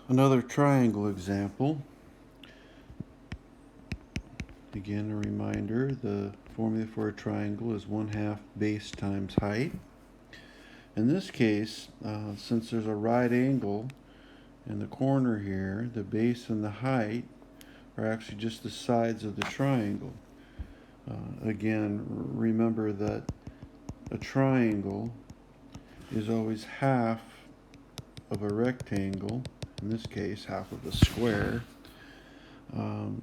Another triangle example. Again, a reminder, the formula for a triangle is 1/2 base times height. In this case, since there's a right angle in the corner here, the base and the height are actually just the sides of the triangle. Again, remember that a triangle is always half of a rectangle, in this case half of a square.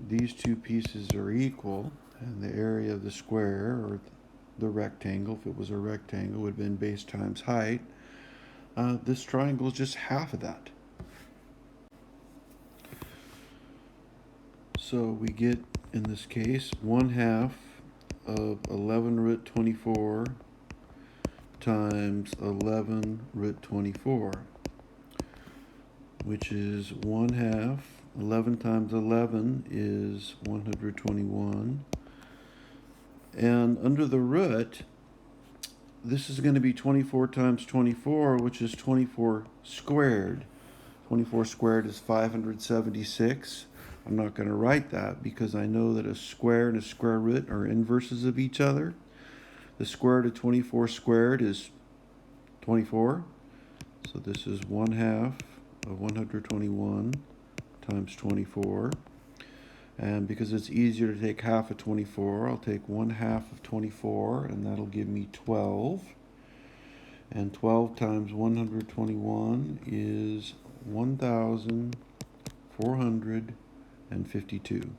These two pieces are equal, and the area of the square, or the rectangle, if it was a rectangle, would have been base times height. This triangle is just half of that. So we get, in this case, 1/2 of 11 root 24 times 11 root 24, which is 1/2. 11 times 11 is 121. And under the root, this is going to be 24 times 24, which is 24 squared. 24 squared is 576. I'm not going to write that because I know that a square and a square root are inverses of each other. The square root of 24 squared is 24. So this is 1/2 of 121 times 24. And because it's easier to take half of 24, I'll take 1/2 of 24, and that'll give me 12. And 12 times 121 is 1,452.